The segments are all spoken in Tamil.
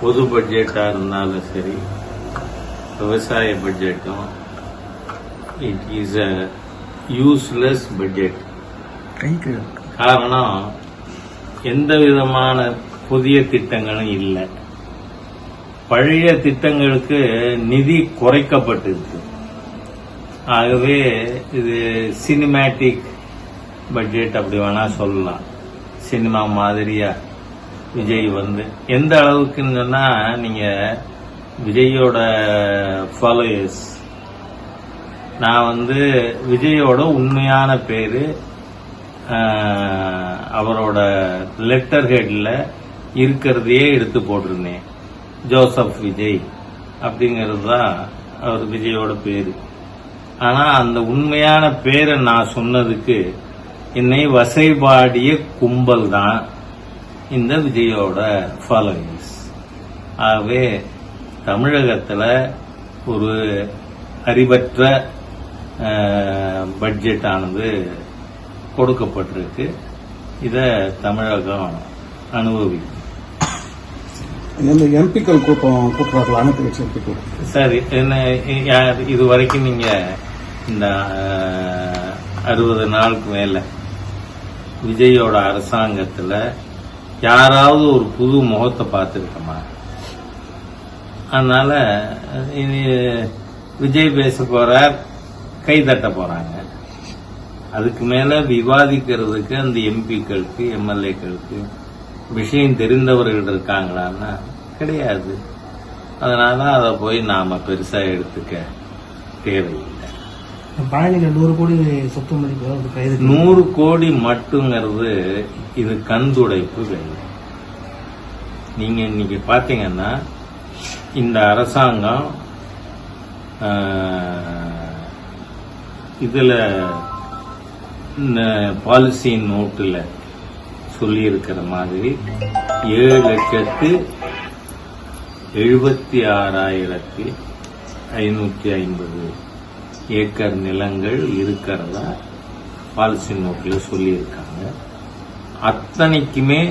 பொது பட்ஜெட்டாக இருந்தாலும் சரி, விவசாய பட்ஜெட்டும் it is a useless budget. காரணம், எந்த விதமான புதிய திட்டங்களும் இல்லை. பழைய திட்டங்களுக்கு நிதி குறைக்கப்பட்டிருக்கு. ஆகவே இது சினிமேட்டிக் பட்ஜெட் அப்படி வேணா சொல்லலாம். சினிமா மாதிரியா விஜய் எந்த அளவுக்குன்னு சொன்னா, நீங்க விஜயோட ஃபாலோயர்ஸ், நான் விஜயோட உண்மையான பேரு அவரோட லெட்டர் ஹெட்ல இருக்கிறதையே எடுத்து போட்டிருந்தேன். ஜோசப் விஜய் அப்படிங்கிறது தான் அவர் விஜயோட பேரு. ஆனா அந்த உண்மையான பேரை நான் சொன்னதுக்கு என்னை வசைபாடிய கும்பல் தான் இந்த விஜயோட ஃபாலோவர்ஸ். ஆகவே தமிழகத்தில் ஒரு அறிவற்ற பட்ஜெட் ஆனது கொடுக்கப்பட்டிருக்கு. இத தமிழகம் அனுபவிக்கும். எம்பிக்கள் கூட்டுறார்கள், அனைத்து கட்சி எம்பிக்கள். சரி, இது வரைக்கும் நீங்க இந்த 60 நாளுக்கு மேல விஜயோட அரசாங்கத்துல யாராவது ஒரு புது முகத்தை பார்த்துருக்கமா? அதனால விஜய் பேச போறார், கை தட்ட போறாங்க. அதுக்கு மேல விவாதிக்கிறதுக்கு அந்த எம்பிக்களுக்கு எம்எல்ஏக்களுக்கு விஷயம் தெரிந்தவர்கள் இருக்காங்களான்னா கிடையாது. அதனால அதை போய் நாம பெருசா எடுத்துக்க தேவையில்லை. பழனியில 100 கோடி சொத்து மதிப்பு 100 கோடி மட்டுங்கிறது இது கண்துடைப்பு வேலை. நீங்க இன்னைக்கு பாத்தீங்கன்னா இந்த அரசாங்கம் இதுல பாலிசி நோட்டுல சொல்லி இருக்கிற மாதிரி 7,76,550 ஏக்கர் நிலங்கள் இருக்கிறதா பாலிசி நோட்ல சொல்லி இருக்காங்க. அத்தனைக்குமே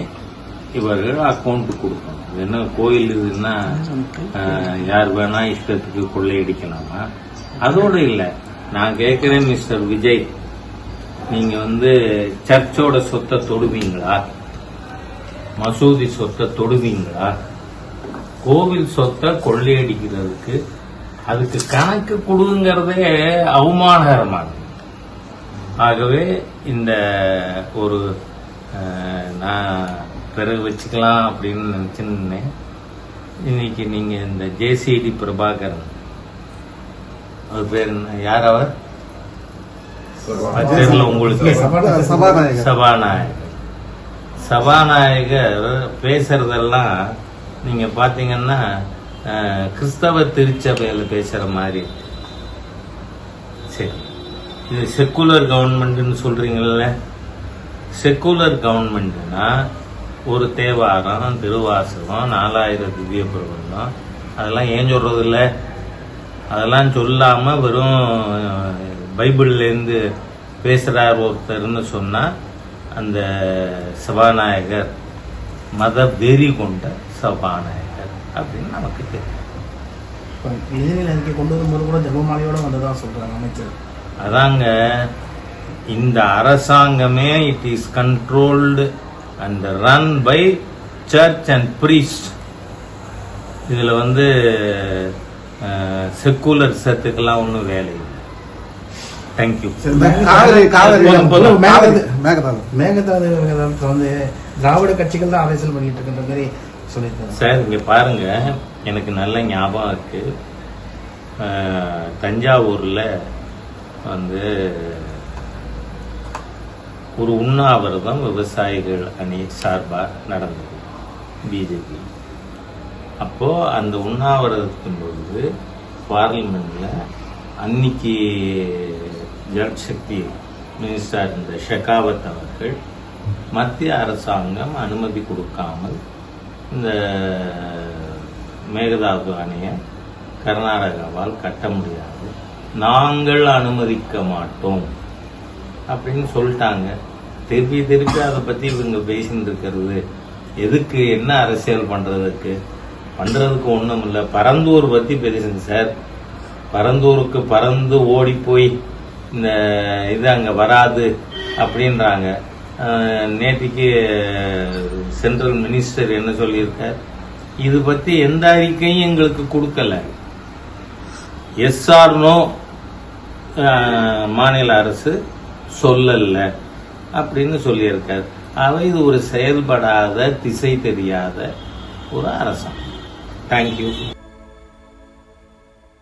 இவர்கள் அக்கௌண்ட் கொடுக்கணும். என்ன கோயில் இதுன்னா யார் வேணா இஷ்டத்துக்கு கொள்ளையடிக்கலாமா? அதோட இல்ல, நான் கேட்கிறேன் மிஸ்டர் விஜய், நீங்க சர்ச்சோட சொத்தை தொடுவீங்களா? மசூதி சொத்தை தொடுவீங்களா? கோவில் சொத்தை கொள்ளையடிக்கிறதுக்கு அதுக்கு கணக்கு கொடுங்கிறதே அவமானகரமானது. ஆகவே இந்த ஒரு நான் பிறகு வச்சுக்கலாம் அப்படின்னு நினைச்சிருந்தேன். இன்னைக்கு நீங்க இந்த ஜேசிடி பிரபாகரன், அவர் பேர் என்ன, யார் அவர் தெரியல உங்களுக்கு? சபாநாயகர் பேசுறதெல்லாம் நீங்க பாத்தீங்கன்னா கிறிஸ்தவ திருச்சபையில பேசுற மாதிரி. சரி, இது செக்குலர் கவர்மெண்ட்னு சொல்றீங்கல்ல. செக்குலர் கவர்மெண்ட்னா ஒரு தேவாரம், திருவாசகம், 4000 திவ்ய பிரபந்தம், அதெல்லாம் ஏன் சொல்றது இல்ல? அதெல்லாம் சொல்லாம வெறும் பைபிள்ல இருந்து பேசுறார் ஒருத்தர்னு சொன்னா அந்த சபாநாயகர் மத வெறி கொண்ட சபாநாயகர் அப்படின்னு நமக்கு தெரியும். கொண்டு வரும்போது கூட ஜபமாலையோட வந்ததான் சொல்றாங்க அமைச்சர். அதாங்க, இந்த அரசாங்கமே it is controlled and run by church and priest. இதுல செக்குலர் சத்துக்கெல்லாம் ஒன்றும் வேலை இல்லை. தேங்க்யூ. மேகதாது திராவிட கட்சிகள் தான் அரசியல் பண்ணிட்டு இருக்கின்ற மாதிரி சொல்லியிருக்காங்க சார். இங்க பாருங்க, எனக்கு நல்ல ஞாபகம் இருக்கு. தஞ்சாவூர்ல ஒரு உண்ணாவிரதம் விவசாயிகள் அணி சார்பா நடந்தது, பிஜேபி. அப்போ அந்த உண்ணாவிரதத்தின் பொழுது பார்லிமெண்ட்ல அன்னைக்கு ஜல்சக்தி மினிஸ்டர் இருந்த ஷெகாவத் அவர்கள் மத்திய அரசாங்கம் அனுமதி கொடுக்காமல் இந்த மேகதாது அணையை கர்நாடகாவால் கட்ட முடியாது, நாங்கள் அனுமதிக்க மாட்டோம் அப்படின்னு சொல்லிட்டாங்க. திருப்பி அதை பத்தி இவங்க பேசிட்டு இருக்கிறது எதுக்கு? என்ன அரசியல் பண்றதுக்கு? பண்றதுக்கு ஒண்ணும் இல்லை. பரந்தூர் பத்தி பேசுங்க சார். பரந்தூருக்கு பறந்து ஓடி போய் இந்த இது அங்க வராது அப்படின்றாங்க. நேற்றுக்கு சென்ட்ரல் மினிஸ்டர் என்ன சொல்லியிருக்கார்? இது பத்தி எந்த அறிக்கையும் எங்களுக்கு கொடுக்கல. எஸ் ஆர் நோ மாநில அரசு சொல்லல அப்படின்னு சொல்லியிருக்காரு. இது ஒரு செயல்படாத, திசை தெரியாத ஒரு அரசாங்கம். தேங்க்யூ.